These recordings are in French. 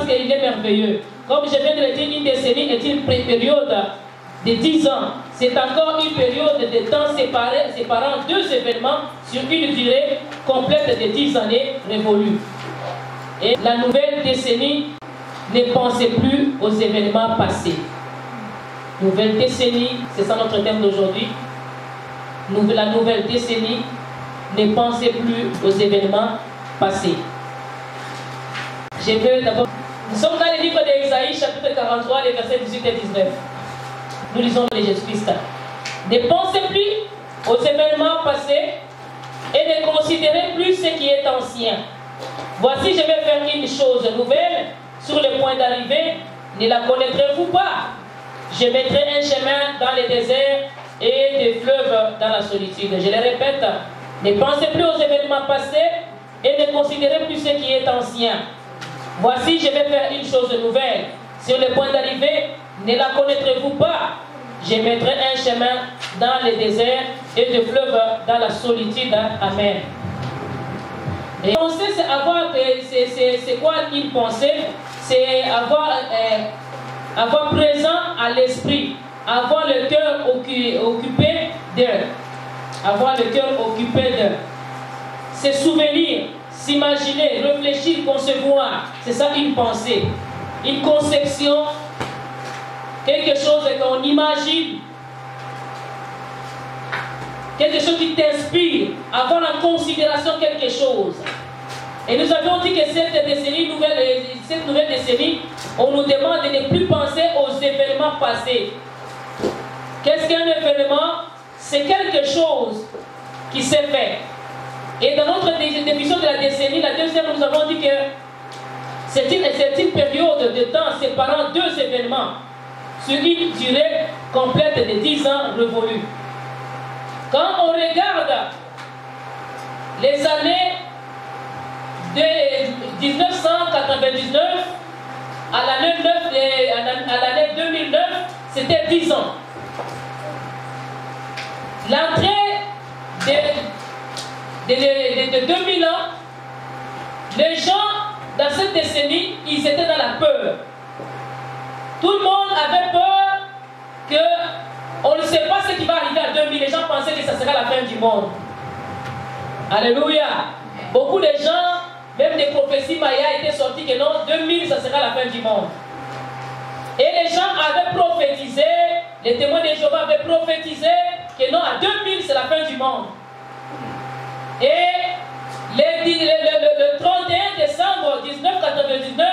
parce qu'il est merveilleux. Comme je viens de le dire, une décennie est une période de 10 ans. C'est encore une période de temps séparant deux événements sur une durée complète de 10 années révolues. Et la nouvelle décennie ne pensez plus aux événements passés. Nouvelle décennie, c'est ça notre thème d'aujourd'hui. La nouvelle décennie, ne pensez plus aux événements passés. Je veux d'abord. Nous sommes dans le livre d'Ésaïe, chapitre 43, les versets 18 et 19. Nous lisons le Jésus-Christ. Ne pensez plus aux événements passés et ne considérez plus ce qui est ancien. Voici, je vais faire une chose nouvelle sur le point d'arriver. Ne la connaîtrez-vous pas? Je mettrai un chemin dans les déserts et des fleuves dans la solitude. Je le répète, ne pensez plus aux événements passés et ne considérez plus ce qui est ancien. Voici, je vais faire une chose nouvelle. Sur le point d'arriver, ne la connaîtrez-vous pas? Je mettrai un chemin dans les déserts et des fleuves dans la solitude. Amen. Et penser, c'est avoir, c'est quoi une pensée? C'est avoir présent à l'esprit, avoir le cœur occupé d'eux. Avoir le cœur occupé d'eux. Se souvenir, s'imaginer, réfléchir, concevoir. C'est ça une pensée. Une conception, quelque chose qu'on imagine. Quelque chose qui t'inspire, avoir en considération quelque chose. Et nous avons dit que cette nouvelle décennie, on nous demande de ne plus penser aux événements passés. Qu'est-ce qu'un événement? C'est quelque chose qui s'est fait. Et dans notre définition de la décennie, la deuxième, nous avons dit que c'est une période de temps séparant deux événements sur une durée complète de 10 ans révolus. Quand on regarde les années de 1999 à l'année 2009, c'était 10 ans. L'entrée de 2000 ans, les gens dans cette décennie, ils étaient dans la peur. Tout le monde avait peur qu'on ne sait pas ce qui va arriver à 2000. Les gens pensaient que ça serait la fin du monde. Alléluia. Beaucoup de gens, même des prophéties Maya étaient sorties que non, 2000, ça sera la fin du monde. Et les gens avaient prophétisé, les témoins de Jéhovah avaient prophétisé que non, à 2000, c'est la fin du monde. Et le 31 décembre 1999,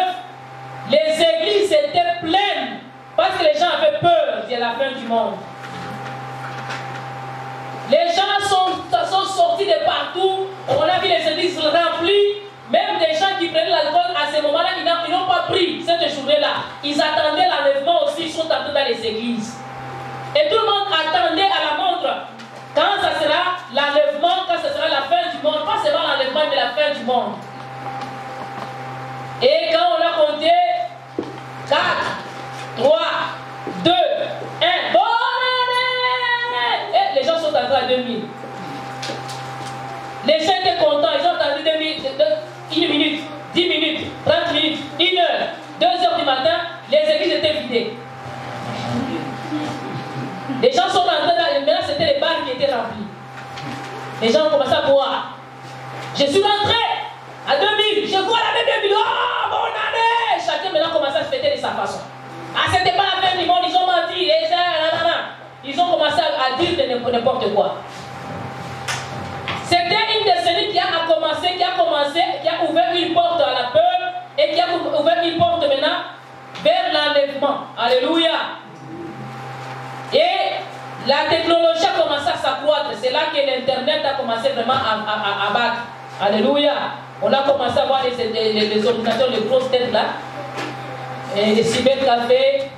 les églises étaient pleines parce que les gens avaient peur de la fin du monde. Les gens sont sortis de partout. On a vu les églises remplies. Même des gens qui prenaient l'alcool à ce moment-là, ils n'ont pas pris cette journée-là. Ils attendaient l'enlèvement aussi, ils sont entrés dans les églises. Et tout le monde attendait à la montre. Quand ça sera l'enlèvement, quand ça sera la fin du monde, pas seulement l'enlèvement, mais la fin du monde. Et quand on a compté 4, 3, 2, 1, bonne année! Et les gens sont entrés à 2000. Les gens étaient contents, ils ont attendu 2000, 1 minute, 10 minutes, 30 minutes, 1 heure, 2 heures du matin, les églises étaient vidées. Les gens sont entrés dans maintenant c'était les bars qui étaient remplis. Les gens ont commencé à boire. Je suis rentré à 2000, je vois la même 2000, oh, bonne année! Chacun maintenant commence à se fêter de sa façon. Ah, c'était pas la fin du monde, ils ont menti, et ça, ils ont commencé à dire de n'importe quoi. C'était une décennie qui a ouvert une porte à la peur et qui a ouvert une porte maintenant vers l'enlèvement. Alléluia. Et la technologie a commencé à s'accroître. C'est là que l'Internet a commencé vraiment à battre. Alléluia. On a commencé à voir les ordinateurs, les grosses têtes là, et les cybercafés.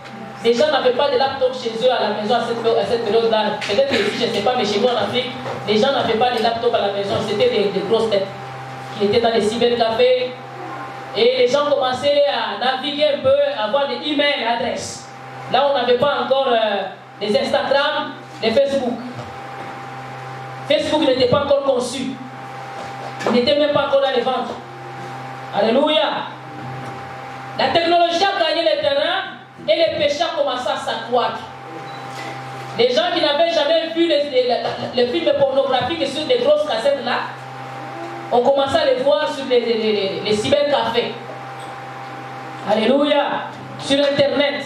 Les gens n'avaient pas de laptop chez eux à la maison à cette période-là. Peut-être ici, je ne sais pas, mais chez nous en Afrique, les gens n'avaient pas de laptop à la maison. C'était des grosses têtes qui étaient dans les cybercafés. Et les gens commençaient à naviguer un peu, à avoir des emails, adresses. Là, on n'avait pas encore les Instagram, les Facebook. Facebook n'était pas encore conçu. Il n'était même pas encore dans les ventes. Alléluia. La technologie a gagné le terrain et les péchés ont commencé à s'accroître. Les gens qui n'avaient jamais vu les films pornographiques sur des grosses cassettes là, ont commencé à les voir sur les cybercafés. Alléluia. Sur Internet.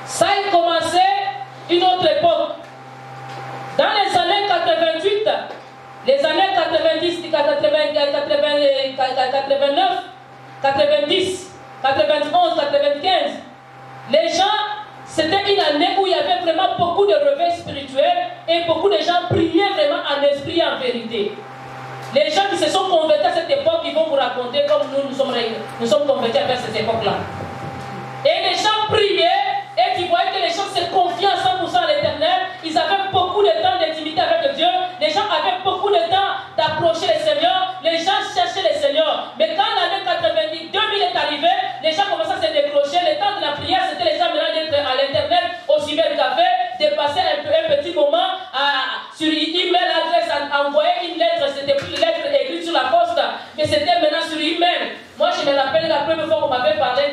Ça a commencé une autre époque. Dans les années 88, les années 90, 89, 90, 91, 95, les gens, c'était une année où il y avait vraiment beaucoup de réveils spirituels et beaucoup de gens priaient vraiment en esprit et en vérité. Les gens qui se sont convertis à cette époque, ils vont vous raconter comme nous sommes convertis à cette époque-là. Et les gens priaient et qui voyaient que les gens se confiaient à 100% à l'Éternel. Ils avaient beaucoup de temps d'intimité avec Dieu. Les gens avaient beaucoup de temps d'approcher le Seigneur. Les gens cherchaient le Seigneur. Mais quand l'année 90, 2000 est arrivé, les gens commençaient à se décrocher. Le temps de la prière, c'était les gens maintenant d'être à l'Internet, au cybercafé, de passer un petit moment sur email adresse, envoyer une lettre. C'était plus une lettre écrite sur la poste, mais c'était maintenant sur email. Moi, je me rappelle la première fois qu'on m'avait parlé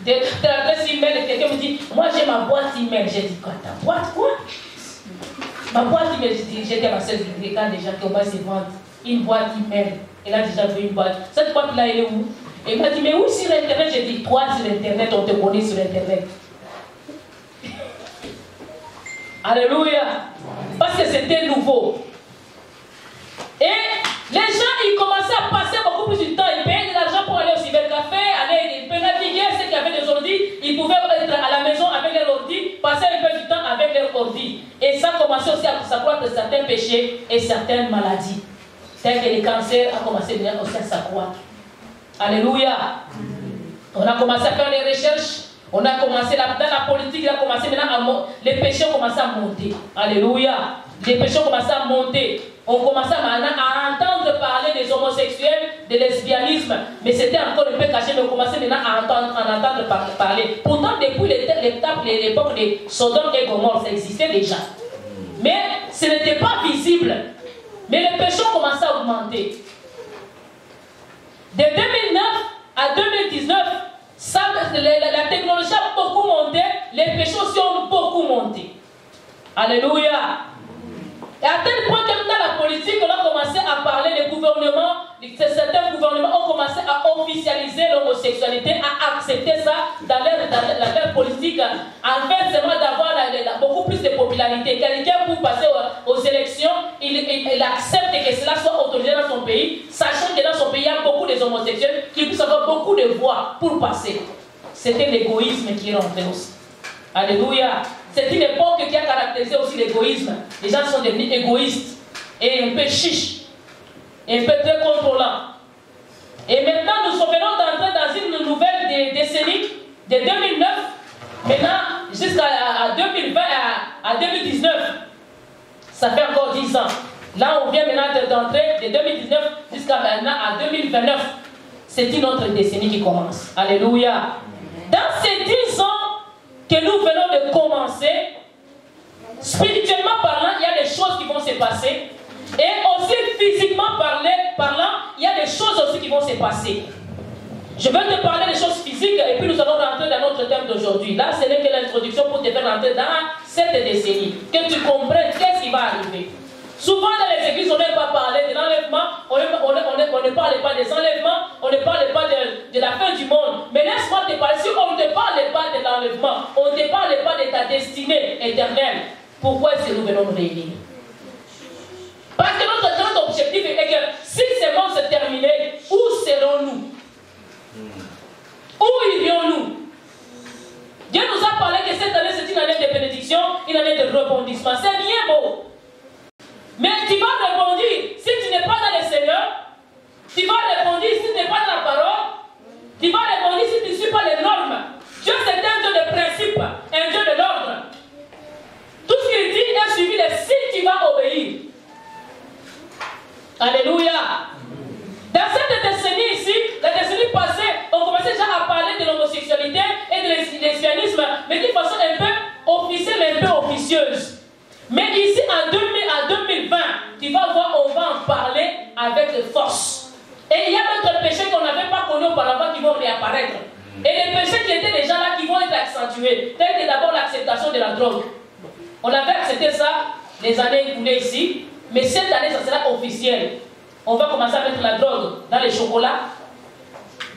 de l'adresse email et quelqu'un me dit, moi j'ai ma boîte email. J'ai dit, quoi, ta boîte, quoi? Ma boîte email, j'étais à ma sœur, je dis, quand déjà qu'on va se vendre une boîte email. Elle a déjà vu une boîte. Cette boîte-là, elle est où? Et il m'a dit, mais où sur Internet? J'ai dit, toi sur Internet, on te connaît sur Internet. Alléluia. Parce que c'était nouveau. Et les gens, ils commençaient à passer beaucoup plus de temps. Ils payaient de l'argent pour aller au cybercafé, ils peuvent naviguer, ceux qui avaient des ordi, ils pouvaient être à la maison avec leur ordi, passer un peu du temps avec leur ordi. Et ça commençait aussi à s'accroître certains péchés et certaines maladies. Tels que les cancers ont commencé aussi à s'accroître. Alléluia. On a commencé à faire des recherches. On a commencé, dans la politique, il a commencé maintenant les péchés ont commencé à monter. Alléluia. Les péchés ont commencé à monter. On commençait maintenant à entendre parler des homosexuels, de lesbianisme. Mais c'était encore un peu caché, mais on commençait maintenant à entendre parler. Pourtant, depuis l'époque de Sodome et Gomorrhe, ça existait déjà. Mais ce n'était pas visible. Mais les péchés ont commencé à augmenter. De 2009 à 2019, la technologie a beaucoup monté, les péchés aussi ont beaucoup monté. Alléluia. Et à tel point que dans la politique, on a commencé à parler des gouvernements, certains gouvernements ont commencé à officialiser l'homosexualité, à accepter ça dans leur politique, en fait seulement d'avoir beaucoup plus de popularité. Quelqu'un pour passer aux élections, il accepte que cela soit autorisé dans son pays, sachant que dans son pays, il y a beaucoup de homosexuels qui puissent avoir beaucoup de voix pour passer. C'était l'égoïsme qui est rentré aussi. Alléluia. C'est une époque qui a caractérisé aussi l'égoïsme. Les gens sont devenus égoïstes et un peu chiches, et un peu très contrôlants. Et maintenant, nous venons d'entrer dans une nouvelle décennie de 2009, maintenant jusqu'à 2020, à 2019. Ça fait encore 10 ans. Là, on vient maintenant d'entrer de 2019 jusqu'à maintenant à 2029. C'est une autre décennie qui commence. Alléluia. Dans ces 10 ans que nous venons de commencer, spirituellement parlant, il y a des choses qui vont se passer. Et aussi physiquement parlant, il y a des choses aussi qui vont se passer. Je vais te parler des choses physiques et puis nous allons rentrer dans notre thème d'aujourd'hui. Là, ce n'est que l'introduction pour te faire rentrer dans cette décennie. Que tu comprennes qu'est-ce qui va arriver. Souvent dans les églises, on n'aime pas parler de l'enlèvement, on ne parle pas des enlèvements, on ne parle pas de la fin du monde. Mais laisse-moi te parler, si on ne te parle pas de l'enlèvement, on ne te parle pas de ta destinée éternelle, pourquoi est-ce que nous venons nous réunir? Parce que notre grand objectif est que si ce monde se terminait, où serons-nous? Où irions-nous? Dieu nous a parlé que cette année c'est une année de bénédiction, une année de rebondissement. C'est bien beau. Mais tu vas rebondir si tu n'es pas dans le Seigneur. Tu vas rebondir si tu n'es pas dans la parole. Tu vas rebondir si tu ne suis pas les normes. Dieu c'est un Dieu de principe, un Dieu de l'ordre. Tout ce qu'il dit est suivi de si tu vas obéir. Alléluia. Dans cette décennie ici, la décennie passée, on commençait déjà à parler de l'homosexualité et de lesbianisme, mais d'une façon un peu officielle, mais un peu officieuse. Mais ici, en 2020, tu vas voir réapparaître. Et les péchés qui étaient déjà là, qui vont être accentués, tels que d'abord l'acceptation de la drogue. On avait accepté ça les années écoulées ici, mais cette année, ça sera officiel. On va commencer à mettre la drogue dans les chocolats,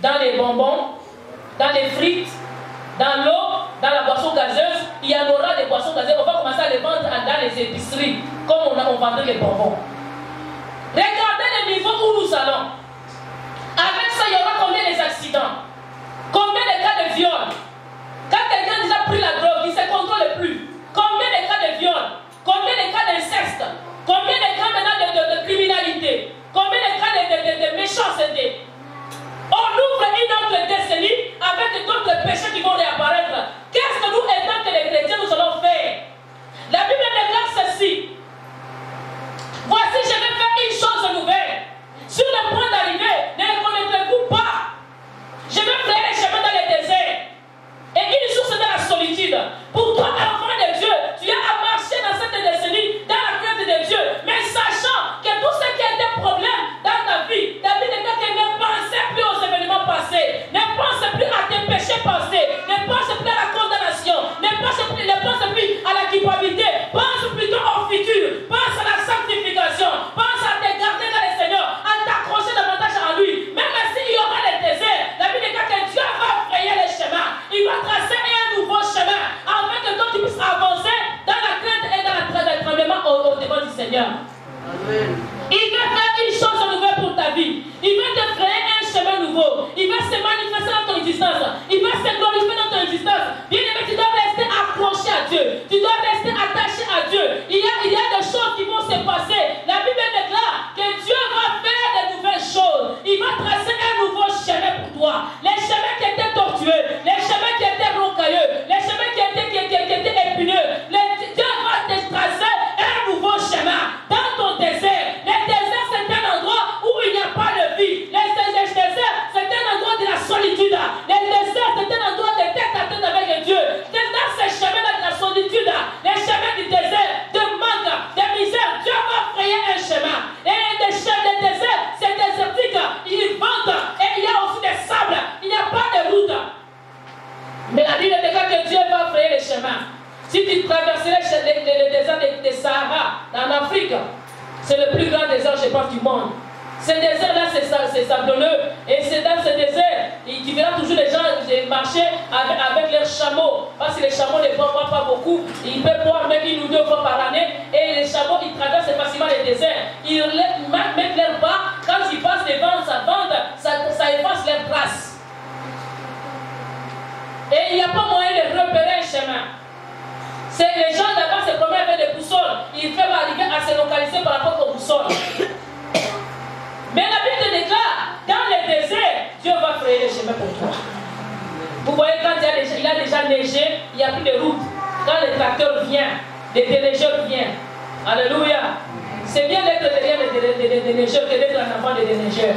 dans les bonbons, dans les frites, dans l'eau, dans la boisson gazeuse. Il y en aura des boissons gazeuses. On va commencer à les vendre dans les épiceries, comme on vendait les bonbons. Regardez le niveau où nous allons. Avec ça, il y aura combien d'accidents? Combien de cas de viol? Quand quelqu'un a déjà pris la drogue, il ne se contrôle plus. Combien de cas de viol? Combien de cas d'inceste? Combien de cas maintenant de criminalité? Combien de cas de méchanceté? On ouvre une autre décennie avec d'autres péchés qui vont réapparaître. Qu'est-ce que nous, étant que les chrétiens, nous allons faire? La Bible déclare ceci. Voici, je vais faire une chose nouvelle. Sur le point d'arriver, ne reconnaîtrez-vous pas? Je vais frayer les chemins dans les déserts. Et une source dans la solitude. Pour toi, enfant de Dieu, tu as à marcher dans cette décennie, dans la crainte de Dieu. Mais sachant que tout ce qui a été problème dans ta vie, David dit que ne pensez plus aux événements passés. Ne pense plus à tes péchés passés. Ne pense plus à la condamnation. Ne pense plus à la culpabilité. Pense plutôt au futur. Pense à la sanctification. Pense à te garder dans le Seigneur. À t'accrocher davantage à lui. Même s'il y aura les déserts, la Bible dit que Dieu va frayer les chemins. Il va tracer un nouveau chemin afin que toi tu puisses avancer dans la crainte et dans le tremblement au devant du Seigneur. Amen. Il va faire une chose nouvelle pour ta vie. Il va te créer un chemin nouveau. Il va se manifester dans ton existence. Il va se glorifier dans ton existence. Bien aimé, tu dois rester accroché à Dieu. Tu dois rester attaché à Dieu. Il y a des choses qui vont se passer. La Bible déclare que Dieu va faire de nouvelles choses. Il va tracer un nouveau chemin pour toi. Les chemins qui étaient tortueux, les chemins qui étaient rocailleux, les chemins qui étaient épineux. Dieu va te tracer un nouveau chemin dans ton désert. Le désert, c'est un endroit où il n'y a pas de vie. Le désert, c'est un endroit de la solitude. Le désert, c'est un endroit de tête à tête avec Dieu. C'est dans ces chemins de la solitude, les chemins du désert, de manque, de misère, Dieu va frayer un chemin. Et les chemins du désert, c'est désertique. Il vente et il y a aussi des sables. Il n'y a pas de route. Mais la Bible déclare que Dieu va frayer les chemins. Si tu traverserais le désert de Sahara en Afrique, c'est le plus grand désert, je pense, du monde. Ce désert-là, c'est sablonneux. Et c'est dans ce désert, tu verras toujours les gens marcher avec leurs chameaux. Parce que les chameaux ne boivent pas beaucoup. Ils peuvent boire même 1 ou 2 fois par année. Et les chameaux, ils traversent facilement les déserts. Ils mettent leurs pas. Quand ils passent devant sa bande, ça efface leurs traces. Et il n'y a pas moyen de repérer un chemin. C'est les gens d'abord se promènent avec des boussoles. Ils peuvent arriver à se localiser par rapport aux boussoles. Mais la Bible déclare, dans le désert, Dieu va frayer les chemins pour toi. Vous voyez, quand il a déjà neigé, il n'y a plus de route. Quand le tracteur vient, les déneigeurs viennent. Alléluia. C'est bien d'être derrière les déneigeurs que d'être un enfant des déneigeurs.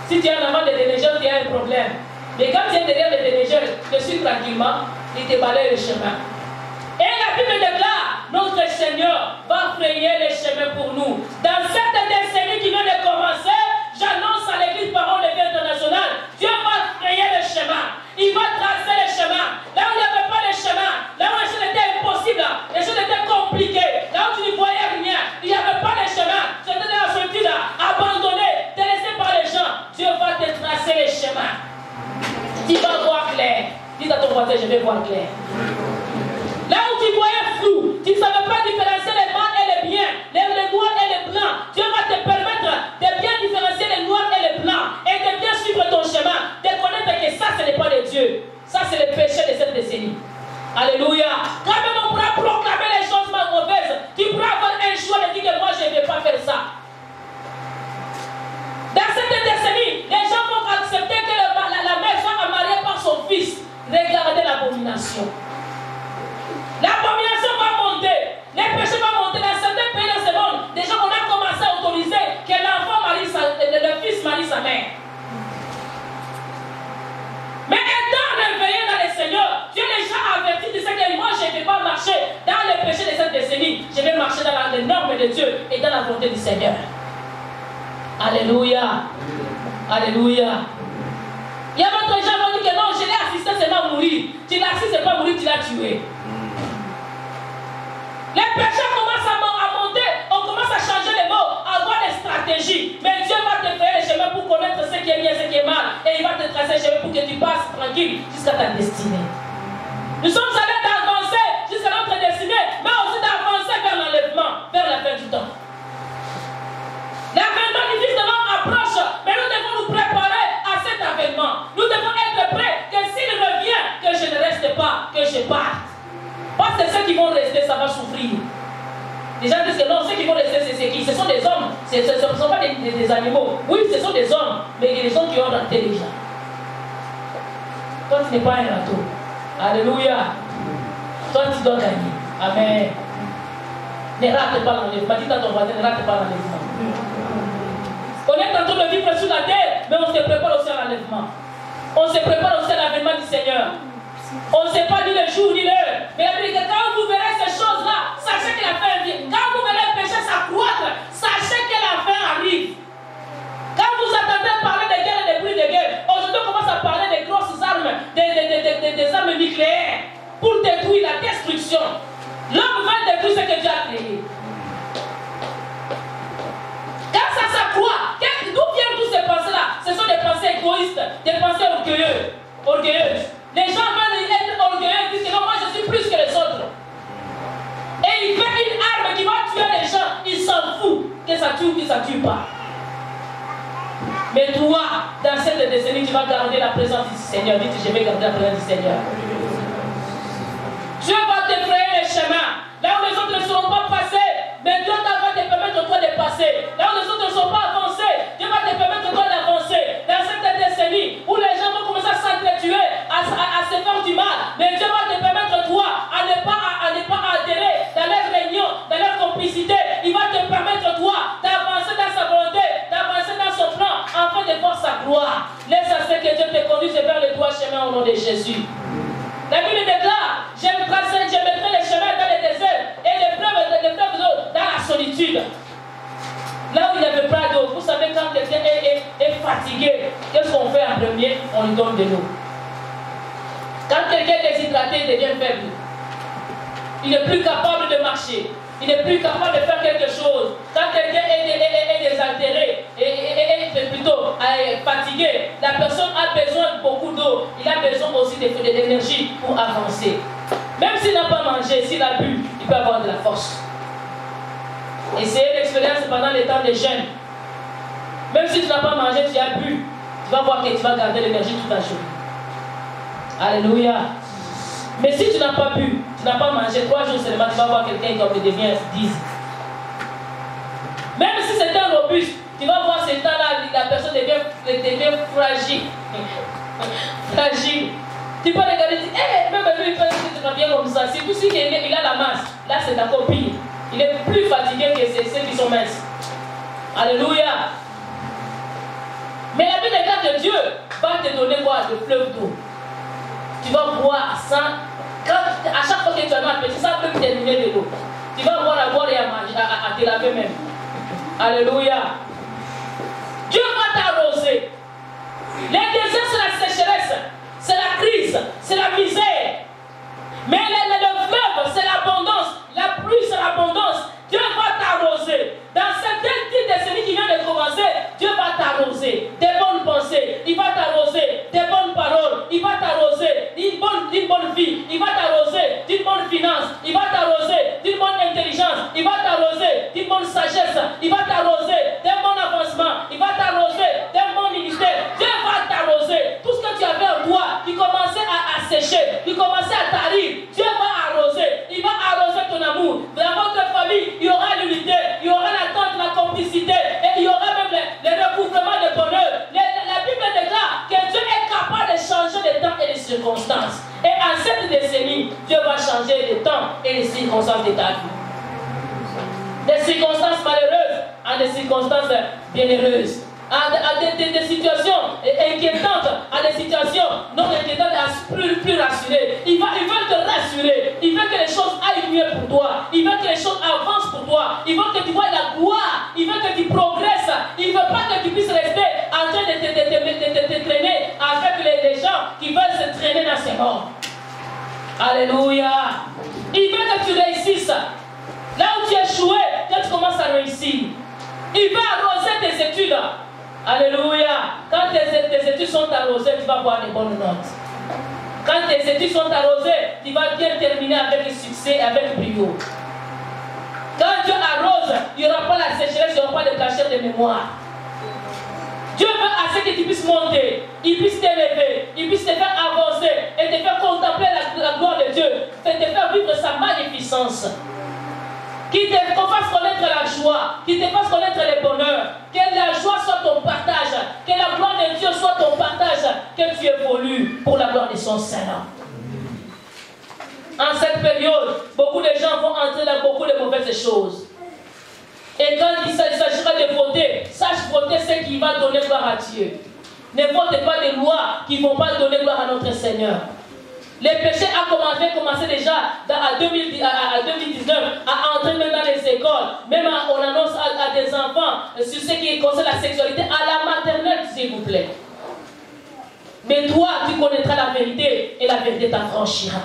Si tu es un enfant des déneigeurs, tu as un problème. Mais quand tu es derrière les déneigeurs, tu suis tranquillement, il te balaye le chemin. Et la Bible déclare, notre Seigneur va frayer les chemins pour nous. Dans cette décennie qui vient de commencer, j'annonce à l'église Parole de Vie Internationale, Dieu va frayer le chemin. Il va tracer les chemins. Là où il n'y avait pas de chemin, là où les choses étaient impossibles, les choses étaient compliquées, là où tu ne voyais rien, il n'y avait pas de chemin, tu étais dans la solitude, abandonné, délaissé par les gens. Dieu va te tracer les chemins. Tu vas voir clair. Dis à ton voisin, je vais voir clair. Là où tu voyais flou, tu ne savais pas différencier les mal et les biens, les noirs et les blancs, Dieu va te permettre de bien différencier les noirs et les blancs et de bien suivre ton chemin, de connaître que ça, ce n'est pas de Dieu. Ça, c'est le péché de cette décennie. Alléluia. Quand même on pourra proclamer les choses mauvaises, tu pourras avoir un choix de dire que moi, je ne vais pas faire ça. Dans cette décennie, les gens vont accepter que la mère soit mariée par son fils. Regardez l'abomination. L'abomination va monter. Les péchés vont monter. Dans certains pays de ce monde, déjà on a commencé à autoriser que l'enfant marie le fils marie sa mère. Mais étant réveillé dans le Seigneur, Dieu les a avertis de ce que moi je ne vais pas marcher dans les péchés de cette décennie. Je vais marcher dans les normes de Dieu et dans la volonté du Seigneur. Alléluia. Alléluia. Il y a d'autres gens pas mourir. Tu l'as, si c'est pas mourir, tu l'as tué. Les péchés commencent à monter, on commence à changer les mots, à avoir des stratégies. Mais Dieu va te faire les chemins pour connaître ce qui est bien, ce qui est mal. Et il va te tracer les chemins pour que tu passes tranquille jusqu'à ta destinée. Nous sommes allés d'avancer jusqu'à notre destinée, mais aussi d'avancer vers l'enlèvement, vers la fin du temps. L'avènement du Fils de l'homme approche, mais nous devons nous préparer à cet avènement. Nous devons être prêts que s'il revient, que je ne reste pas, que je parte. Parce que ceux qui vont rester, ça va souffrir. Les gens disent que non, ceux qui vont rester, c'est qui? Ce sont des hommes, ce ne sont pas des animaux. Oui, ce sont des hommes, mais il y a des gens qui ont raté déjà. Toi, tu n'es pas un râteau. Alléluia. Toi, tu dois gagner. Amen. Ne rate pas l'enlèvement. Dis à ton voisin, ne rate pas l'enlèvement. On est en train de vivre sur la terre, mais on se prépare aussi à l'enlèvement. On se prépare aussi à l'avènement du Seigneur. On ne sait pas ni le jour ni l'heure. Mais il dit que quand vous verrez ces choses-là, sachez que la fin vient. Quand vous verrez le péché s'accroître, sachez que la fin arrive. Quand vous attendez parler de guerre et de bruit de guerre, aujourd'hui on commence à parler des grosses armes, des armes nucléaires pour détruire la destruction. L'homme va détruire ce que Dieu a créé. Quand ça s'accroît, d'où viennent toutes ces pensées-là? Ce sont des pensées égoïstes, des pensées orgueilleuses. Les gens veulent être orgueilleux, ils disent que non, moi je suis plus que les autres. Et il fait une arme qui va tuer les gens, il s'en fout que ça tue ou que ça ne tue pas. Mais toi, dans cette décennie, tu vas garder la présence du Seigneur. Dis, je vais garder la présence du Seigneur. Dieu va te frayer les chemins. Là où les autres ne seront pas passés, mais Dieu va te permettre toi de passer. Là où les autres ne sont pas avancés, Dieu va te permettre toi d'avancer. Dans cette décennie où les gens vont commencer à s'entretuer, à se faire du mal, mais Dieu va te permettre toi à ne pas adhérer dans leurs réunions, dans leur complicité. Il va te permettre toi d'avancer dans sa volonté, d'avancer dans son plan, afin de voir sa gloire. Laisse à ce que Dieu te conduise vers le droit chemin au nom de Jésus. La Bible déclare, je mettrai les chemins dans les déserts et les fleuves d'eau dans la solitude. Là où il n'y avait pas d'eau, vous savez, quand quelqu'un est fatigué, qu'est-ce qu'on fait en premier? On lui donne de l'eau. Quand quelqu'un est déshydraté, il devient faible. Il n'est plus capable de marcher. Il n'est plus capable de faire quelque chose. Quand quelqu'un est désaltéré et plutôt fatigué, la personne a besoin de beaucoup d'eau. Il a besoin aussi d'énergie pour avancer. Même s'il n'a pas mangé, s'il a bu, il peut avoir de la force. Essayez l'expérience pendant les temps de jeûne. Même si tu n'as pas mangé, tu as bu, tu vas voir que tu vas garder l'énergie toute la journée. Alléluia. Mais si tu n'as pas bu, tu n'as pas mangé 3 jours seulement, tu vas voir quelqu'un qui devient 10. Même si c'est un robuste, tu vas voir ce temps-là, la personne devient fragile. Fragile. Tu peux regarder et dire, même lui, il pense que tu vas bien comme ça. Si tout ce qu'il a la masse, là c'est encore pire. Il est plus fatigué que ceux qui sont minces. Alléluia. Mais la Bible déclare que Dieu va te donner quoi? Le fleuve d'eau. Tu vas boire à chaque fois que tu as un appétit, ça peut terminer de l'eau. Tu vas boire et à manger, à te laver même. Alléluia. Dieu va t'arroser. Les déserts, c'est la sécheresse, c'est la crise, c'est la misère. Mais le fleuve, c'est l'abondance. La pluie, c'est l'abondance. Dieu va t'arroser. Dans cette décennie qui vient de commencer, Dieu va t'arroser des bonnes pensées. Il va t'arroser des bonnes paroles. Il va t'arroser d'une bonne vie. Il va t'arroser d'une bonne finance. Il va t'arroser d'une bonne intelligence. Il va t'arroser d'une bonne sagesse. Il va t'arroser d'un bon avancement. Il va t'arroser d'un bon ministère. Dieu va t'arroser. Tout ce que tu avais en toi, qui commençait à sécher, qui commençait à tarir, Dieu va arroser. Il va arroser ton amour. Dans votre famille, il y aura l'unité, il y aura l'attente, la complicité, et il y aura même le recouvrement de bonheur. La Bible déclare que Dieu est capable de changer les temps et les circonstances. Et en cette décennie, Dieu va changer les temps et les circonstances de ta vie. Des circonstances malheureuses en des circonstances bienheureuses. À des situations inquiétantes, à des situations non inquiétantes, plus rassurées. Il veut te rassurer. Il veut que les choses aillent mieux pour toi. Il veut que les choses avancent pour toi. Il veut que tu vois la gloire. Il veut que tu progresses. Il ne veut pas que tu puisses rester en train de te traîner avec les gens qui veulent se traîner dans c'est mort. Alléluia. Il veut que tu réussisses. Là où tu as échoué, que tu commences à réussir. Il veut arroser tes études. Alléluia. Quand tes études sont arrosées, tu vas avoir des bonnes notes. Quand tes études sont arrosées, tu vas bien terminer avec succès et avec brio. Quand Dieu arrose, il n'y aura pas la sécheresse, il n'y aura pas de cachette de mémoire. Dieu veut assez que tu puisses monter, il puisse t'élever, il puisse te faire avancer et te faire contempler la gloire de Dieu, et te faire vivre sa magnificence. Qu'il te fasse connaître la joie, qu'il te fasse connaître le bonheur, que la joie soit ton partage, que la gloire de Dieu soit ton partage, que tu évolues pour la gloire de son Seigneur. En cette période, beaucoup de gens vont entrer dans beaucoup de mauvaises choses. Et quand il s'agira de voter, sache voter ce qui va donner gloire à Dieu. Ne votez pas des lois qui ne vont pas donner gloire à notre Seigneur. Les péchés ont commencé déjà à 2019 à entrer même dans les écoles. Même on annonce à des enfants sur ce qui concerne la sexualité à la maternelle, s'il vous plaît. Mais toi, tu connaîtras la vérité et la vérité t'affranchira.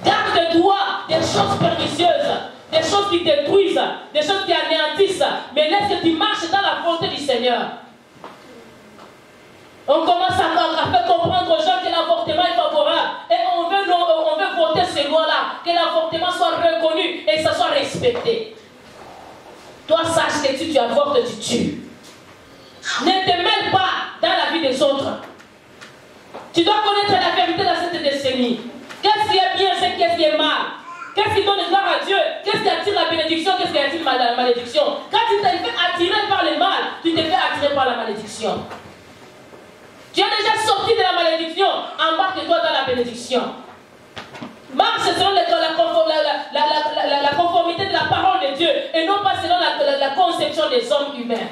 Garde-toi des choses pernicieuses, des choses qui détruisent, des choses qui anéantissent, mais laisse que tu marches dans la volonté du Seigneur. On commence à faire comprendre aux gens que l'avortement est favorable et on veut voter ces lois-là, que l'avortement soit reconnu et que ça soit respecté. Toi, sache que si tu avortes, tu tues. Ne te mêle pas dans la vie des autres. Tu dois connaître la vérité dans cette décennie. Qu'est-ce qui est bien, qu'est-ce qui est mal? Qu'est-ce qui donne gloire à Dieu? Qu'est-ce qui attire la bénédiction? Qu'est-ce qui attire la malédiction? Quand tu t'es fait attirer par le mal, tu t'es fait attirer par la malédiction. Tu as déjà sorti de la malédiction, embarque-toi dans la bénédiction. Marche selon la conformité de la parole de Dieu et non pas selon la conception des hommes humains.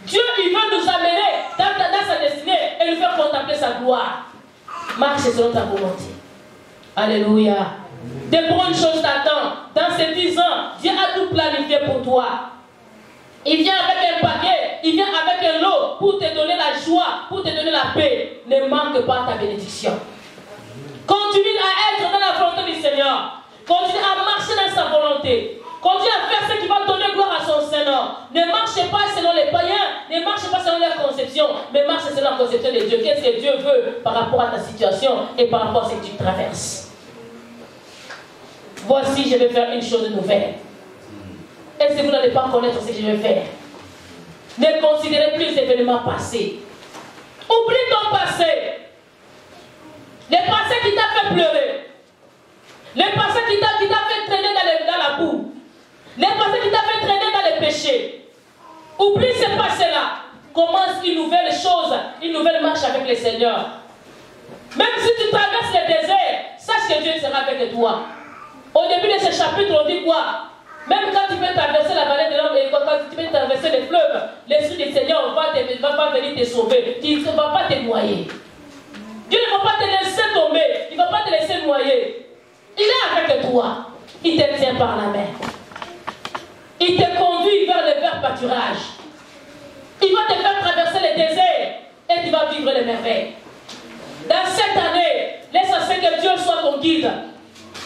Dieu, il veut nous amener dans sa destinée et nous faire contempler sa gloire. Marche selon ta volonté. Alléluia. De bonnes choses t'attendent. Dans ces 10 ans, Dieu a tout planifié pour toi. Il vient avec un paquet, il vient avec un lot pour te donner la joie, pour te donner la paix. Ne manque pas ta bénédiction. Continue à être dans la volonté du Seigneur. Continue à marcher dans sa volonté. Continue à faire ce qui va donner gloire à son Seigneur. Ne marche pas selon les païens, ne marche pas selon leur conception, mais marche selon la conception de Dieu. Qu'est-ce que Dieu veut par rapport à ta situation et par rapport à ce que tu traverses? Voici, je vais faire une chose nouvelle. Et si vous n'allez pas connaître ce que je vais faire, ne considérez plus les événements passés. Oublie ton passé. Le passé qui t'a fait pleurer. Le passé qui t'a fait traîner dans la boue. Le passé qui t'a fait traîner dans les péchés. Oublie ce passé-là. Commence une nouvelle chose, une nouvelle marche avec le Seigneur. Même si tu traverses le désert, sache que Dieu sera avec toi. Au début de ce chapitre, on dit quoi? Même quand tu peux traverser la vallée de l'homme et quand tu peux traverser les fleuves, l'Esprit du Seigneur va pas venir te sauver. Il ne va pas te noyer. Dieu ne va pas te laisser tomber. Il ne va pas te laisser noyer. Il est avec toi. Il te tient par la main. Il te conduit vers le vert pâturage. Il va te faire traverser le désert et tu vas vivre les merveilles. Dans cette année, laisse à ce que Dieu soit ton guide,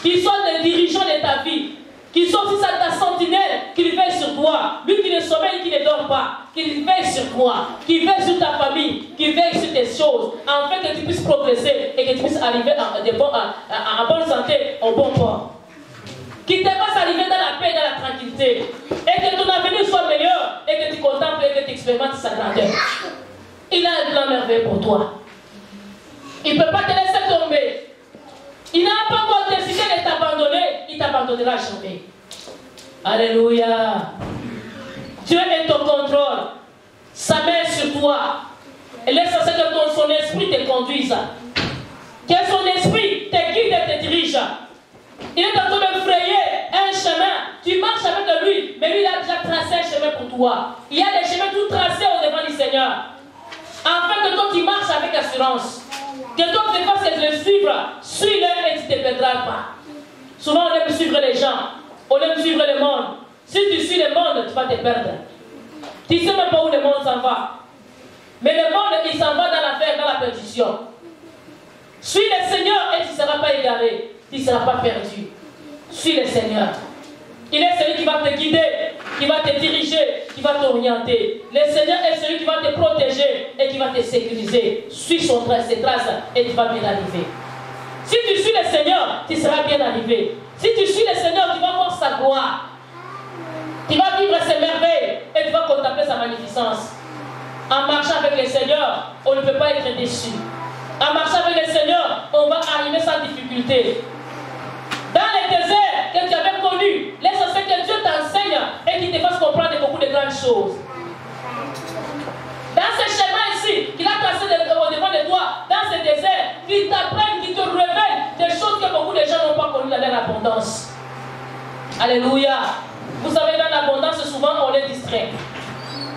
qu'il soit le dirigeant de ta vie, qu'il soit aussi ta sentinelle, qu'il veille sur toi, lui qui ne sommeille, qui ne dort pas, qu'il veille sur toi, qu'il veille sur ta famille, qu'il veille sur tes choses, afin que tu puisses progresser et que tu puisses arriver en bonne santé, au bon port. Qu'il te fasse arriver dans la paix et dans la tranquillité, et que ton avenir soit meilleur, et que tu contemples et que tu expérimentes sa grandeur. Il a un plan merveilleux pour toi. Il ne peut pas te laisser tomber. Il n'a pas encore décidé de t'abandonner, il ne t'abandonnera jamais. Alléluia. Dieu est au contrôle. Sa main est sur toi. Et laisse à ce que son esprit te conduise. Que son esprit te guide et te dirige. Il est en train de frayer un chemin. Tu marches avec lui, mais lui il a déjà tracé un chemin pour toi. Il y a des chemins tout tracés au devant du Seigneur. Afin que toi tu marches avec assurance. Que toi tu fasses que le suivre. Suis-le et tu ne te perdras pas. Souvent on aime suivre les gens. On aime suivre le monde. Si tu suis le monde, tu vas te perdre. Tu ne sais même pas où le monde s'en va. Mais le monde, il s'en va dans la perdition. Suis le Seigneur et tu ne seras pas égaré. Tu ne seras pas perdu. Suis le Seigneur. Il est celui qui va te guider, qui va te diriger, qui va t'orienter. Le Seigneur est celui qui va te protéger et qui va te sécuriser. Suis ses traces et tu vas bien arriver. Si tu suis le Seigneur, tu seras bien arrivé. Si tu suis le Seigneur, tu vas voir sa gloire. Tu vas vivre ses merveilles et tu vas contempler sa magnificence. En marchant avec le Seigneur, on ne peut pas être déçu. En marchant avec le Seigneur, on va arriver sans difficulté. Dans les déserts que tu avais connus, l'essentiel que Dieu t'enseigne et qu'il te fasse comprendre beaucoup de grandes choses. Dans ce schéma ici, qu'il a tracé au devant de toi, dans ce désert, qu'il t'apprenne, qu'il te révèle des choses que beaucoup de gens n'ont pas connues dans leur abondance. Alléluia. Vous savez, dans l'abondance, souvent on est distrait.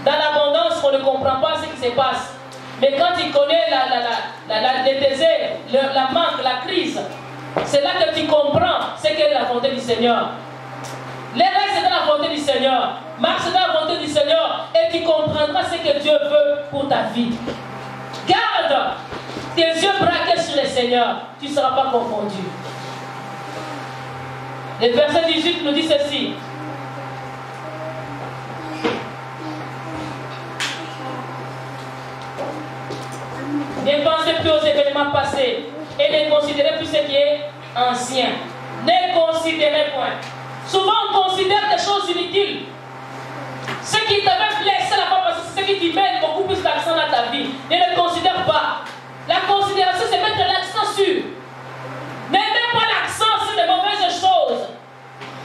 Dans l'abondance, on ne comprend pas ce qui se passe. Mais quand il connaît le désert, la manque, la crise, c'est là que tu comprends ce qu'est la volonté du Seigneur. Les règles, c'est dans la volonté du Seigneur. Marche dans la volonté du Seigneur et tu comprendras ce que Dieu veut pour ta vie. Garde tes yeux braqués sur le Seigneur. Tu ne seras pas confondu. Le verset 18 nous dit ceci. Ne pensez plus aux événements passés et ne considérez plus ce qui est ancien. Ne considérez point. Souvent on considère des choses inutiles. Ce qui t'avait blessé la fois passée, c'est ce qui t'y met beaucoup plus d'accent dans ta vie. Ne le considère pas. La considération, c'est mettre l'accent sur. Ne mets pas l'accent sur de mauvaises choses.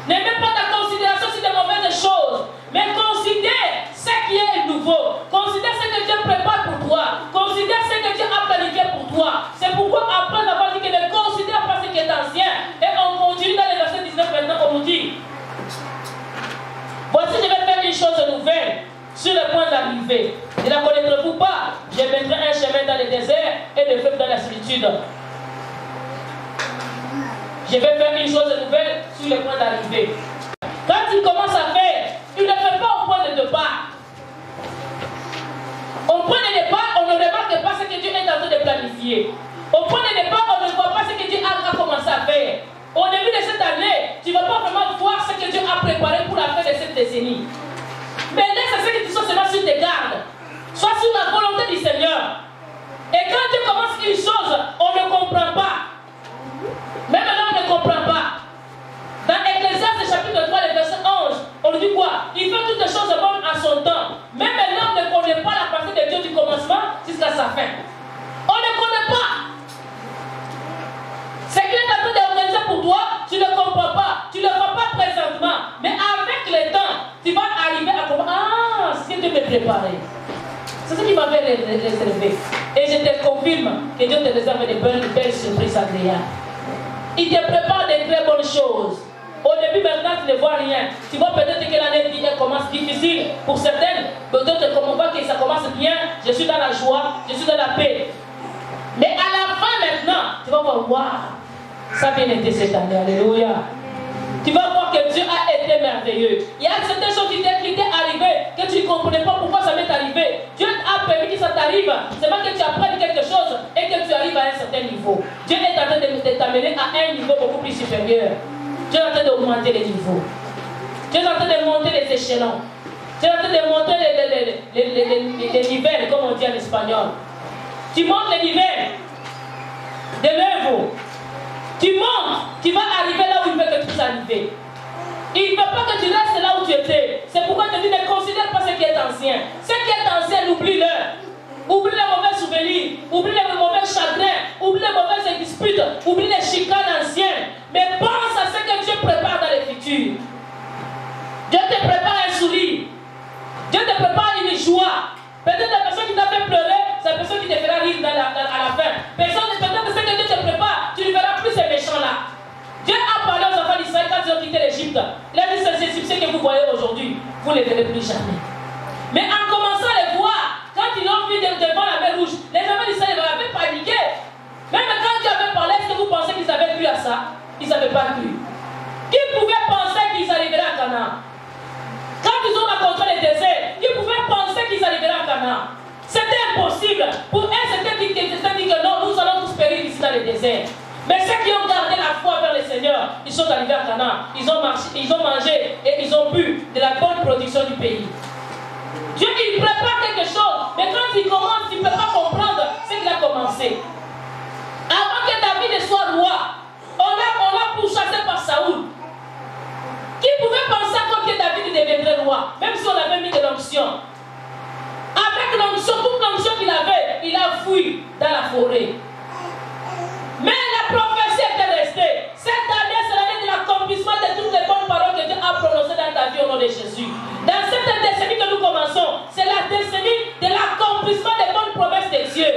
Ne mets pas ta considération sur de mauvaises choses. Mais considère ce qui est nouveau. Considère ce que Dieu prépare pour toi. Considère ce que Dieu a planifié pour toi. C'est pourquoi après avoir dit que ne considère pas ce qui est ancien. Et on continue dans le verset 19 maintenant, on nous dit: voici, je vais faire une chose nouvelle sur le point d'arriver. Ne la connaîtrez-vous pas? Je mettrai un chemin dans le désert et le fleuve dans la solitude. Je vais faire une chose nouvelle sur le point d'arriver. Quand il commence à faire, il ne fait pas au point de départ. Au point de départ, on ne remarque pas ce que Dieu est en train de planifier. Au point de départ, on ne voit pas ce que Dieu a commencé à faire. Au début de cette année, tu ne vas pas vraiment voir ce que Dieu a préparé pour la fin de cette décennie. Mais laisse ce que tu sois seulement sur tes gardes. Sois sur la volonté du Seigneur. Et quand Dieu commence une chose, on ne comprend pas. Même là, on ne comprend pas. Dans Ecclésiaste chapitre 3, le verset 11, on nous dit quoi? Il fait toutes les choses bonnes à son temps. Même là, on ne connaît pas la partie de Dieu du commencement jusqu'à sa fin. On ne connaît pas. Ce qu'il est en train d'organiser pour toi, tu ne comprends pas. Tu ne le vois pas présentement. Mais avec le temps, tu vas arriver à comprendre. Ah, c'est ce que Dieu m'a préparé. C'est ce qui m'avait réservé. Et je te confirme que Dieu te réserve de belles surprises agréables. Il te prépare de très bonnes choses. Au début, maintenant, tu ne vois rien. Tu vois peut-être que l'année commence difficile pour certaines. D'autres, comme on voit que ça commence bien, je suis dans la joie, je suis dans la paix. Mais à la fin, maintenant, tu vas voir, waouh, ça a bien été cette année. Alléluia. Tu vas voir que Dieu a été merveilleux. Il y a certaines choses qui t'est arrivées, que tu ne comprenais pas pourquoi ça m'est arrivé. Dieu a permis que ça t'arrive. C'est pas que tu apprennes quelque chose et que tu arrives à un certain niveau. Dieu est en train de t'amener à un niveau beaucoup plus supérieur. Dieu est en train d'augmenter les niveaux. Dieu est en train de monter les échelons. Dieu est en train de monter les niveaux, comme on dit en espagnol. Tu montes les niveaux de l'œuvre. Tu montes, tu vas arriver là où il veut que tu puisses arriver. Il ne veut pas que tu restes là où tu étais. C'est pourquoi je te dis, ne considère pas ce qui est ancien. Ce qui est ancien, oublie-le. Oublie les mauvais souvenirs, oublie les mauvais chagrins, oublie les mauvaises disputes, oublie les chicanes anciennes. Mais pense à ce que Dieu prépare dans le futur. Dieu te prépare un sourire. Dieu te prépare une joie. Peut-être la personne qui t'a fait pleurer, c'est la personne qui te fera rire à la fin. Peut-être ce que Dieu te prépare, tu ne verras plus ces méchants-là. Dieu a parlé aux enfants d'Israël quand ils ont quitté l'Égypte. Il a dit, ces succès que vous voyez aujourd'hui, vous ne les verrez plus jamais. Mais en commençant à les voir, quand ils l'ont vu devant la mer rouge, les enfants d'Israël avaient paniqué. Même quand Dieu avait parlé, est-ce que vous pensez qu'ils avaient cru à ça? Ils n'avaient pas cru. Qui pouvait penser qu'ils arriveraient à Canaan? Quand ils ont rencontré les déserts, qui pouvait penser qu'ils arriveraient à Canaan? C'était impossible. Pour eux, c'était dit que non, nous allons tous périr ici dans les déserts. désert. Mais ceux qui ont gardé la foi vers le Seigneur, ils sont arrivés à Canaan. Ils ont marché, ils ont mangé et ils ont bu de la bonne production du pays. Dieu, il prépare quelque chose, mais quand il commence, il ne peut pas comprendre ce qu'il a commencé. Avant que David soit roi, on l'a pourchassé par Saoul. Qui pouvait penser encore que David deviendrait roi, même si on avait mis de l'onction. Avec l'onction, toute l'onction qu'il avait, il a fui dans la forêt. Mais la prophétie était restée. Cette année, c'est l'année de l'accomplissement de toutes les bonnes paroles que Dieu a prononcées dans ta vie au nom de Jésus. Dans cette décennie que nous commençons, c'est la décennie de l'accomplissement des bonnes promesses de Dieu.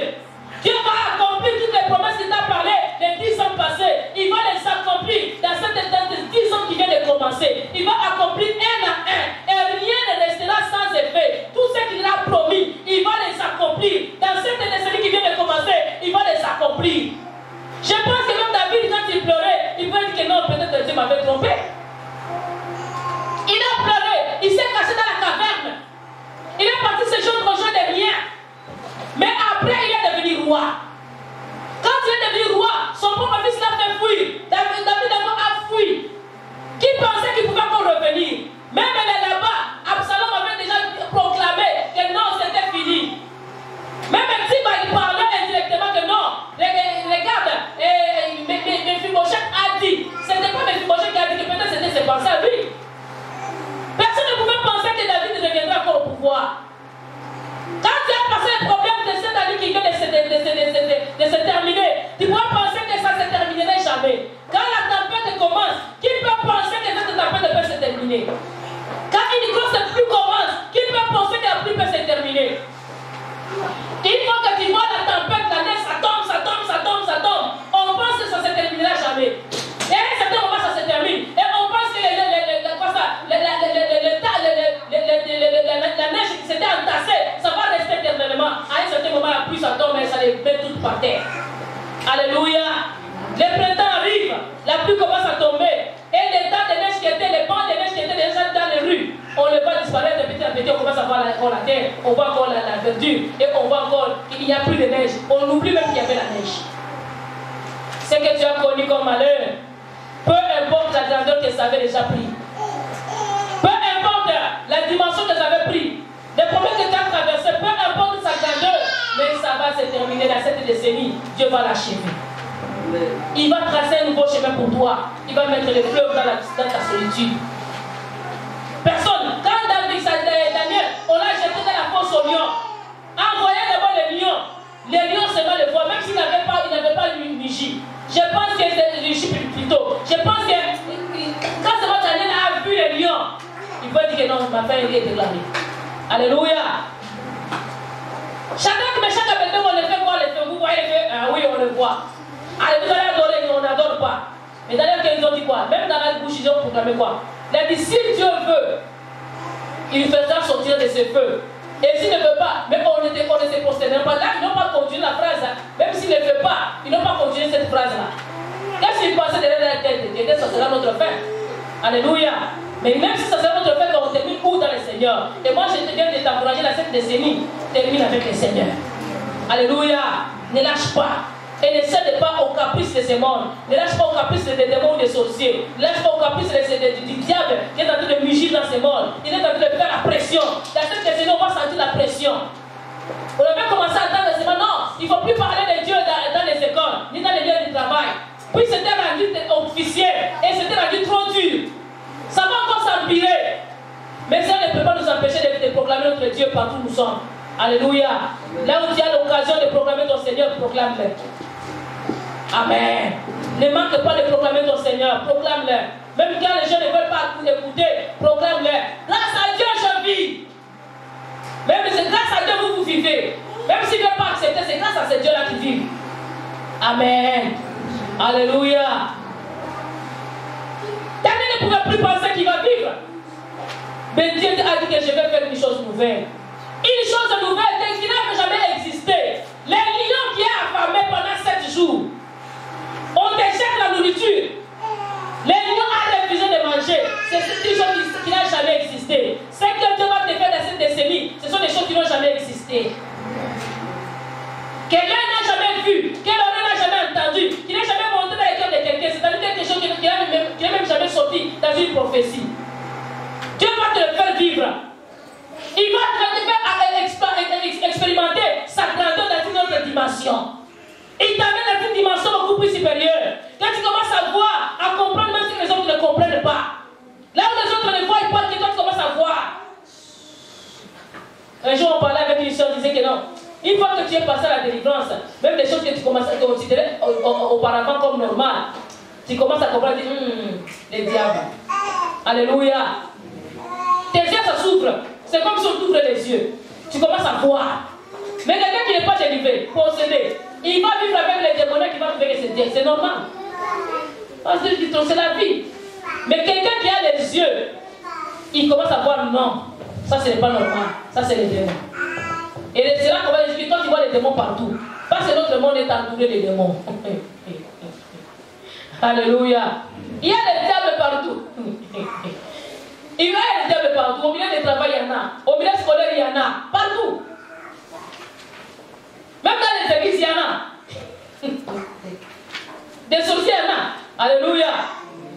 Dieu va accomplir toutes les promesses qu'il t'a parlé les 10 ans passés. Il va les accomplir dans cette 10 ans qui vient de commencer. Il va accomplir un à un. Et rien ne restera sans effet. Tout ce qu'il a promis, il va les accomplir. Dans cette décennie qui vient de commencer, il va les accomplir. Je pense que même David, quand il pleurait, il peut dire que non, peut-être que Dieu m'avait trompé. Il a pleuré, il s'est caché dans la caverne. Il est parti se joindre aux gens des miens. Mais après, il est devenu roi. Quand il est devenu roi, son propre fils l'a fait fuir. David a fui. Qui pensait qu'il pouvait encore revenir? Même là-bas, Absalom avait déjà proclamé que non, c'était fini. Même Ziba, il parlait indirectement que non. Regarde, Mephibosheth a dit. Ce n'était pas Mephibosheth qui a dit que peut-être c'était ses pensées à lui. Personne ne pouvait penser que David reviendrait encore au pouvoir. Quand tu as passé le problème de cette année qui vient de se terminer, tu pourras penser que ça ne se terminerait jamais. Quand la tempête commence, qui peut penser que cette tempête peut se terminer? Quand une grosse pluie commence, qui peut penser que la pluie peut se terminer? Il faut que tu vois la tempête, la neige, ça tombe. On pense que ça ne se terminera jamais. Et à un certain moment, ça se termine. Et on pense que la neige qui s'était entassée, ça va rester éternellement. À un certain moment, la pluie, ça tombe et ça les met toutes par terre. Alléluia. Le printemps arrive, la pluie commence à tomber. Et les tas de neige qui étaient, les bancs de neige qui étaient déjà dans les rues, on les voit disparaître de petit à petit, on commence à voir la terre, on voit encore la verdure, et on voit encore qu'il n'y a plus de neige. On oublie même qu'il y avait la neige. Ce que tu as connu comme malheur, peu importe la grandeur que ça avait déjà pris, peu importe la dimension que ça avait pris, les problèmes que tu as traversés, peu importe sa grandeur, mais ça va se terminer dans cette décennie, Dieu va l'achever. Il va tracer un nouveau chemin pour toi. Il va mettre les fleuves dans ta solitude. Personne, quand Daniel, on l'a jeté dans la fosse au lion, en voyant d'abord les lions seulement le voient, même s'il n'avait pas une vigie. Je pense que c'est Rishi plutôt. Je pense que quand seulement Daniel a vu les lions, il va dire que non, ma fin est déclarée. Alléluia. Chacun que chaque Abednego, on le fait voir, vous voyez que, ah oui, on le voit. Allez, vous allez adorer, on n'adore pas. Mais d'ailleurs, qu'ils ont dit quoi? Même dans la bouche, ils ont proclamé quoi? Il a dit, si Dieu veut, il fera sortir de ce feu. Et s'il ne veut pas, même on ne se prosternera pas. Là, ils n'ont pas continué la phrase. Hein. Même s'il ne veut pas, ils n'ont pas continué cette phrase-là. Qu'est-ce qu'ils pensaient derrière la tête? Que ça sera notre fin. Alléluia. Mais même si ça sera notre fin, on termine où dans le Seigneur? Et moi, je te viens de t'encourager dans cette décennie. Termine avec le Seigneur. Alléluia. Ne lâche pas. Et ne cède pas aux caprices de ce monde. Ne lâche pas aux caprices des démons des sorciers. Ne lâche pas aux caprices du diable qui est en train de mugir dans ce monde. Il est en train de faire la pression. Dans cette décennie, on va sentir la pression. On avait commencé à entendre ce moment. Non, il ne faut plus parler de Dieu dans les écoles, ni dans les lieux du travail. Puis c'était rendu officiel et c'était rendu trop dur. Ça va encore s'empirer. Mais ça ne peut pas nous empêcher de proclamer notre Dieu partout où nous sommes. Alléluia. Là où tu as l'occasion de proclamer ton Seigneur, proclame-le. Amen. Ne manque pas de proclamer ton Seigneur, proclame-le. Même quand les gens ne veulent pas écouter, proclame-le. Grâce à Dieu, je vis. Même si c'est grâce à Dieu que vous vivez. Même s'il ne veut pas accepter, c'est grâce à ce Dieu-là qui vit. Amen. Alléluia. Daniel ne pouvait plus penser qu'il va vivre. Mais Dieu a dit que je vais faire une chose nouvelle. Une chose nouvelle qui n'avait jamais existé. Les lions qui ont affamé pendant 7 jours. On déjette la nourriture. Les lions ont refusé de manger. C'est une chose qui n'a jamais existé. Ce que Dieu va te faire dans cette décennie, ce sont des choses qui n'ont jamais existé. Que l'un n'a jamais vu, que l'un n'a jamais entendu, qui n'a une prophétie. Dieu va te le faire vivre. Il va te faire expérimenter sa grandeur dans une autre dimension. Il t'amène dans une dimension beaucoup plus supérieure. Quand tu commences à voir, à comprendre même si les autres ne comprennent pas. Là où les autres ne voient pas, que toi tu commences à voir. Un jour on parlait avec une soeur, disait que non. Une fois que tu es passé à la délivrance, même les choses que tu commences à considérer auparavant comme normales, tu commences à comprendre, tu dis, les diables. Alléluia. Tes yeux ça s'ouvre. C'est comme si on t'ouvre les yeux. Tu commences à voir. Mais quelqu'un qui n'est pas délivré, possédé, il va vivre avec les démons qui va trouver que c'est normal. Parce que c'est la vie. Mais quelqu'un qui a les yeux, il commence à voir non. Ça, ce n'est pas normal. Ça, c'est les démons. Et c'est là qu'on va expliquer quand tu vois les démons partout. Parce que notre monde est entouré des démons. Alléluia. Il y a des diables partout. Il y a des diables partout. Au milieu du travail, il y en a. Au milieu scolaire, il y en a. Partout. Même dans les églises, il y en a. Des sorciers, il y en a. Alléluia.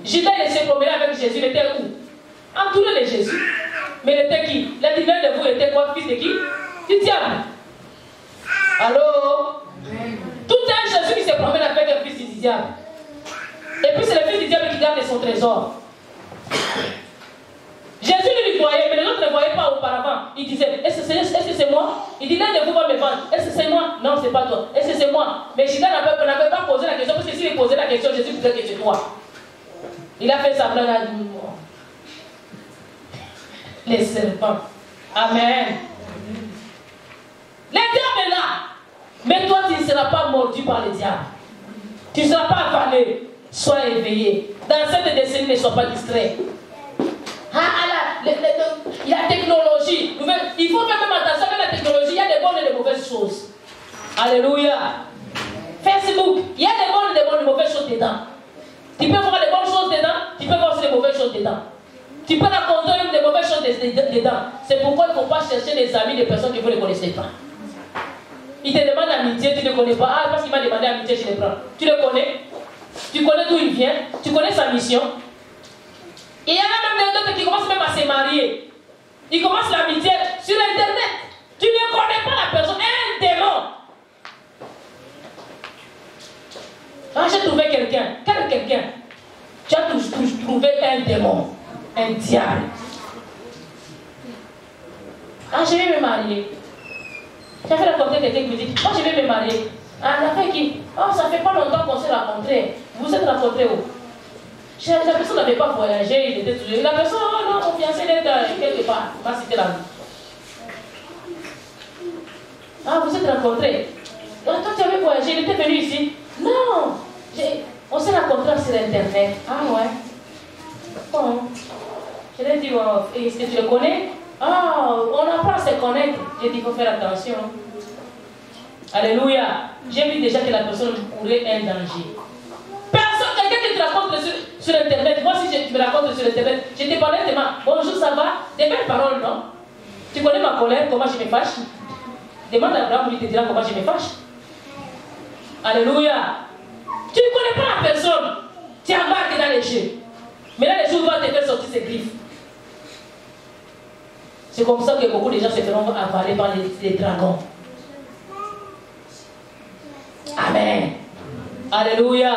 Judas, il s'est promené avec Jésus. Il était où? Entouré de Jésus. Mais il était qui? La divine de vous était quoi? Fils de qui? Du diable. Allô? Tout un Jésus qui se promène avec un fils du diable. Et puis c'est le fils du diable qui garde son trésor. Jésus lui voyait, mais les autres ne voyaient pas auparavant. Il disait, est-ce que c'est moi? Il dit, l'un de vous va me vendre. Est-ce que c'est moi? Non, c'est pas toi. Est-ce que c'est moi? Mais Judas n'avait pas posé la question, parce que s'il posait la question, Jésus disait que c'est toi. Il a fait semblant à nous. Les serpents. Amen. Les diables est là. Mais toi, tu ne seras pas mordu par les diables. Tu ne seras pas avalé. Sois éveillé. Dans cette décennie, ne sois pas distrait. La technologie. Il faut faire même attention avec la technologie. Il y a des bonnes et des mauvaises choses. Alléluia. Facebook, il y a des bonnes et des mauvaises choses dedans. Tu peux voir des bonnes choses dedans, tu peux voir aussi des mauvaises choses dedans. Tu peux raconter même des mauvaises choses dedans. C'est pourquoi il ne faut pas chercher des amis, des personnes que vous ne connaissez pas. Il te demande amitié, tu ne connais pas. Ah, parce qu'il m'a demandé amitié, je le prends. Tu le connais. Tu connais d'où il vient. Tu connais sa mission. Et il y en a même d'autres qui commencent même à se marier. Ils commencent l'amitié sur Internet. Tu ne connais pas la personne. Un démon. Ah, j'ai trouvé quelqu'un. Quel quelqu'un? Tu as trouvé un démon. Un diable. Ah, je vais me marier. J'avais rencontré quelqu'un qui me dit, moi je vais me marier. Ah, la fille qui, oh, ça fait pas longtemps qu'on s'est rencontrés. Vous vous êtes rencontrés où? La personne n'avait pas voyagé, il était toujours. La personne, oh non, mon fiancé est quelque part. Il m'a cité la vie. Ah, vous êtes rencontrés. Ah, toi tu avais voyagé, il était venu ici. Non, on s'est rencontrés sur Internet. Ah ouais. Bon. Je lui ai dit, oh, est-ce que tu le connais? Ah, on apprend à se connaître. J'ai dit, il faut faire attention. Alléluia. J'ai vu déjà que la personne courait un danger. Personne, quelqu'un qui te raconte sur Internet, moi si tu me racontes sur Internet, je te parlais tellement, bonjour, ça va? Des belles paroles, non? Tu connais ma colère, comment je me fâche? Demande à Abraham, lui te dira comment je me fâche. Alléluia. Tu ne connais pas la personne. Tu embarques dans les jeux. Mais là, les jours vont te faire sortir ses griffes. C'est comme ça que beaucoup de gens se feront avaler par les dragons. Amen. Alléluia.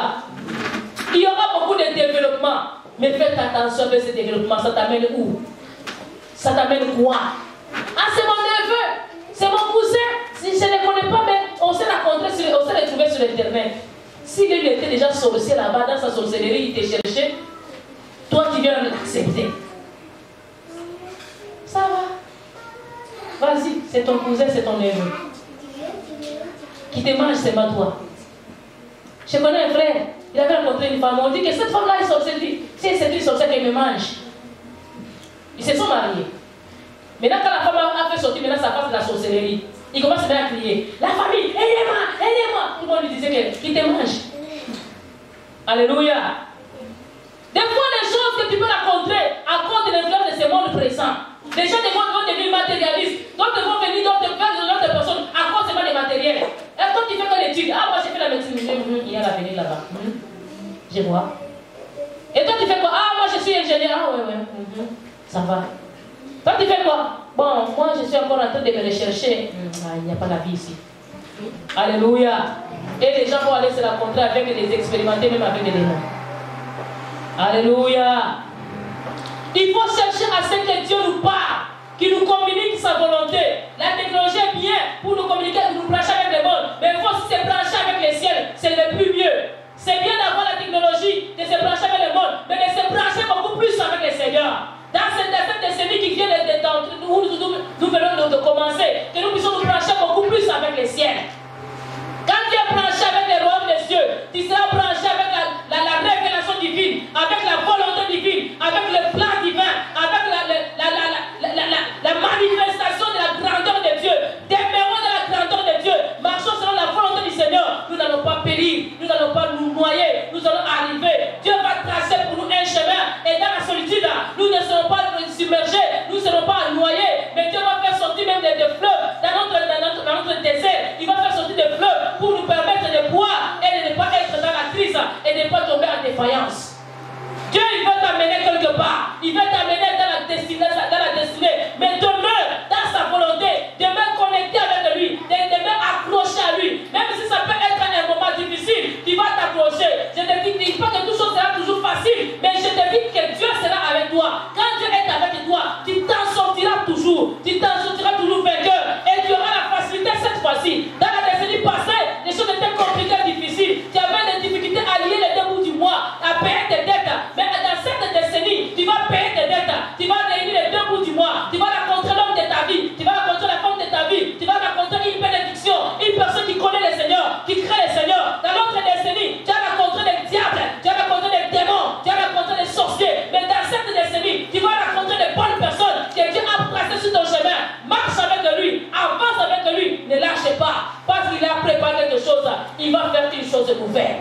Il y aura beaucoup de développement. Mais faites attention avec ce développement. Ça t'amène où? Ça t'amène quoi? Ah, c'est mon neveu. C'est mon cousin. Si je ne le connais pas, mais on s'est rencontrés, on s'est retrouvés sur Internet. Si lui était déjà sorcier là-bas dans sa sorcellerie, il te cherchait, toi tu viens l'accepter. Ça va. Vas-y, c'est ton cousin, c'est ton neveu. Qui te mange, c'est pas toi. Je connais un frère, il avait rencontré une femme, on dit que cette femme-là est sorcière. C'est une sorcière qui me mange. Ils se sont mariés. Maintenant, quand la femme a fait sortir maintenant sa face de la sorcellerie, il commence à crier, la famille, aidez-moi, aidez-moi. Tout le monde lui disait qu'il te mange. Alléluia. Des fois, les choses que tu peux rencontrer à cause de l'influence de ce monde présent, les gens vont devenir matérialistes, d'autres vont venir d'autres personnes à cause seulement des matériels. Et quand tu fais que l'étude, ah, moi j'ai fait la médecine, il y a l'avenir là-bas. Je vois. Et toi tu fais quoi? Ah, moi je suis ingénieur. Ah ouais, ça va. Toi, tu fais quoi? Bon, moi, je suis encore en train de me rechercher. Il n'y a pas la vie ici. Alléluia. Et les gens vont aller se rencontrer avec les expérimenter, même avec les démons. Alléluia. Il faut chercher à ce que Dieu nous parle, qu'il nous communique sa volonté. La technologie est bien pour nous communiquer, pour nous brancher avec le monde. Mais il faut aussi se brancher avec les ciels. C'est le plus mieux. C'est bien d'avoir la technologie, de se brancher avec le monde, mais de se brancher beaucoup plus avec le Seigneur. Dans cette décennie qui vient où nous venons de commencer, que nous puissions nous brancher beaucoup plus avec les ciels. Quand tu es branché avec les royaumes des cieux, tu seras branché avec la révélation divine, avec la volonté divine, avec le plan divin, avec la manifestation de la grandeur de Dieu. Demeurons de la grandeur de Dieu, marchons selon la volonté du Seigneur. Nous n'allons pas périr, nous n'allons pas nous noyer, nous allons arriver. Dieu va tracer pour nous un chemin, et dans la solitude, nous ne serons pas submergés, nous ne serons pas noyés, mais Dieu va faire sortir même des fleuves dans notre désert. Il va faire sortir des fleuves pour nous permettre de boire et de ne pas être dans la crise et de ne pas tomber en défaillance. Dieu, il veut t'amener quelque part. Il veut t'amener dans la destinée. Mais demeure dans sa volonté. Demeure connecté avec lui. Demeure accroché à lui. Même si ça peut être un moment difficile, tu vas t'accrocher. Je te dis pas que tout chose sera toujours facile. Mais je te dis que Dieu sera avec toi. Quand Dieu est avec toi, tu t'en sortiras toujours. Tu t'en sortiras toujours vainqueur. Et tu auras la facilité cette fois-ci. Dans la décennie passée, les choses étaient compliquées et difficiles. Tu avais des difficultés à lier les deux bouts du mois, à payer tes dettes. Mais dans cette décennie, tu vas payer tes dettes. Tu vas réunir les deux bouts du mois. Tu vas rencontrer l'homme de ta vie. Tu vas rencontrer la femme de ta vie. Tu vas rencontrer une bénédiction. Une personne qui connaît le Seigneur, qui crée le Seigneur. Dans l'autre décennie, tu as rencontré des diables. Tu as rencontré des démons. Tu as rencontré des sorciers. Mais dans cette décennie, tu vas rencontrer des bonnes personnes que Dieu a placées sur ton chemin. Marche avec lui. Avance avec lui. Ne lâche pas. Parce qu'il a préparé quelque chose. Il va faire une chose nouvelle.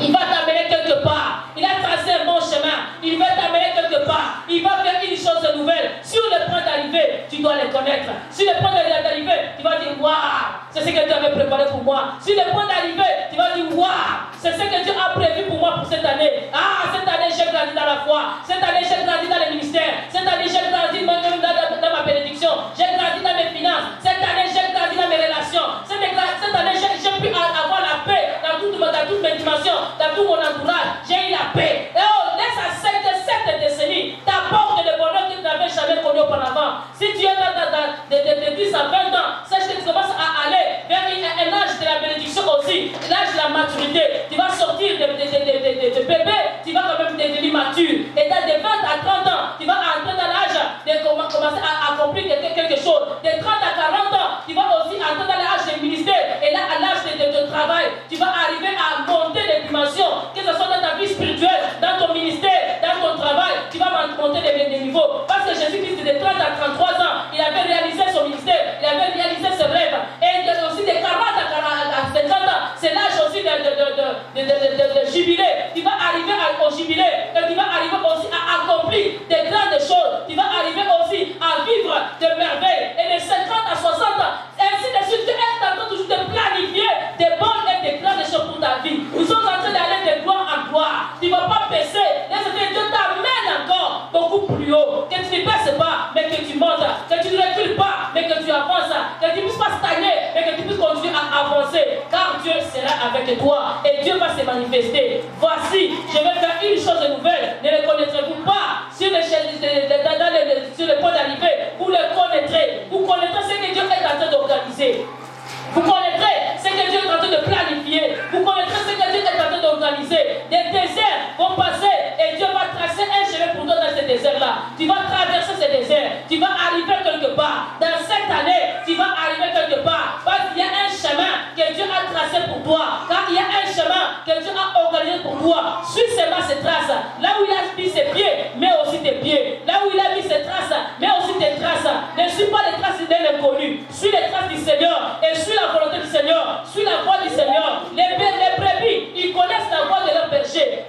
Il va t'amener quelque part. Il a tracé un bon chemin. Il va t'amener quelque part. Il va faire une chose nouvelle. Sur le point d'arrivée, tu dois les connaître. Sur le point d'arrivée, tu vas dire waouh, c'est ce que Dieu avait préparé pour moi. Sur le point d'arrivée, tu vas dire waouh, c'est ce que Dieu a prévu pour moi pour cette année. Ah, cette année, j'ai grandi dans la foi. Cette année, j'ai grandi dans le ministère. Cette année, j'ai grandi dans ma bénédiction. J'ai grandi dans mes finances. Cette année, j'ai grandi dans mes relations. Cette année, j'ai pu avoir la paix dans toutes mes dimensions. Dans tout mon entourage, j'ai eu la paix. Et oh, laisse à cette décennie t'apporte le bonheur que tu n'avais jamais connu auparavant. Si tu es de 10 à 20 ans, sache que tu commences à aller vers un âge de la bénédiction aussi, l'âge de la maturité. Tu vas sortir de bébé, tu vas quand même devenir mature. Et de 20 à 30 ans, tu vas entrer dans l'âge de commencer à accomplir quelque chose. De 30 à 40 ans, tu vas aussi entrer dans l'âge du ministère. Et là, à l'âge de travail, tu vas arriver à monter des dimensions, que ce soit dans ta vie spirituelle, dans ton ministère, dans ton travail, tu vas monter des niveaux. Parce que Jésus-Christ, de 30 à 33 ans, il avait réalisé son ministère, il avait réalisé ses rêves. Et aussi de 40 à 50 ans, c'est l'âge aussi de jubilé. Tu vas arriver au jubilé, et tu vas arriver aussi à accomplir des grandes choses. Tu vas arriver aussi à vivre de merveilles. Et de 50 à 60 ans, ainsi de suite, tu es en train toujours de planifier des bonnes et des grandes choses pour ta vie. Nous sommes en train d'aller de gloire en gloire. Tu ne vas pas baisser. Dieu t'amène encore beaucoup plus haut. Que tu ne baisses pas, mais que tu montes. Que tu ne recules pas, mais que tu avances. Que tu ne puisses pas stagner, mais que tu puisses continuer à avancer. Car Dieu sera avec toi. Et Dieu va se manifester. Voici, je vais faire une chose nouvelle. Ne le connaîtrez-vous pas sur le point d'arrivée? Vous le connaîtrez. Vous connaîtrez ce que Dieu est en train d'organiser. Vous connaîtrez ce que Dieu est en train de planifier. Vous connaîtrez ce que Dieu est en train d'organiser. Des déserts vont passer et Dieu va tracer un chemin pour toi dans ces déserts-là. Tu vas traverser ces déserts. Tu vas arriver quelque part. Dans cette année, tu vas arriver quelque part. Parce qu'il y a un chemin que Dieu a tracé pour toi. Car il y a un chemin que Dieu a organisé pour toi. Suis seulement ces traces. Là où il a mis ses pieds, mais aussi tes pieds. Là où il a mis ses traces, mais aussi tes traces. Ne suis pas les traces d'un inconnu. Suis les traces du Seigneur. Et suis la volonté du Seigneur. Suis la voix du Seigneur. Les brebis, ils connaissent la voix de leur berger.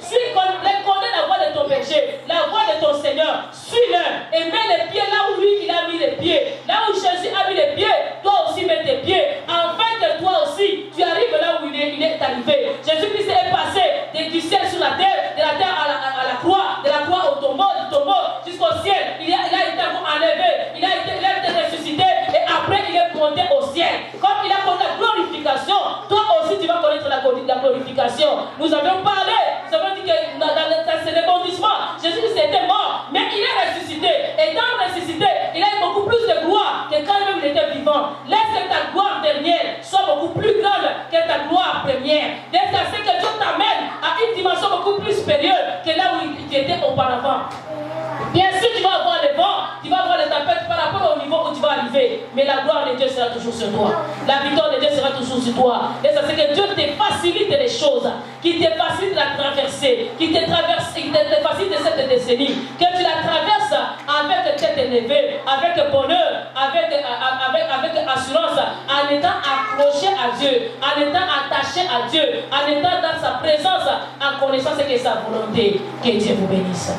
Connais la voix de ton berger. La voix de ton Seigneur. Suis-le. Et mets les pieds là où lui il a mis les pieds. Là où Jésus a mis les pieds, toi aussi mets tes pieds. Afin que toi aussi, tu arrives là où il est arrivé. Jésus-Christ est passé du ciel sur la terre, de la terre à la croix, de la croix glorification. Nous avions parlé, nous avons dit que dans ses rebondissements, Jésus était mort, mais il est ressuscité. Et dans la ressuscité, il a eu beaucoup plus de gloire que quand même il était vivant. Laisse que ta gloire dernière soit beaucoup plus grande que ta gloire première. Laisse que Dieu t'amène à une dimension beaucoup plus supérieure que là où tu étais auparavant. Bien sûr, tu vas avoir les vents, tu vas avoir les tempêtes par rapport au niveau où tu vas arriver. Mais la gloire de Dieu sera toujours sur toi. La victoire de Dieu sera toujours sur toi. Et ça, c'est que Dieu te facilite les choses, qui te facilite la traversée, qui te facilite cette décennie. Que tu la traverses avec tête élevée, avec bonheur, avec assurance, en étant accroché à Dieu, en étant attaché à Dieu, en étant dans sa présence, en connaissance que sa volonté. Que Dieu vous bénisse.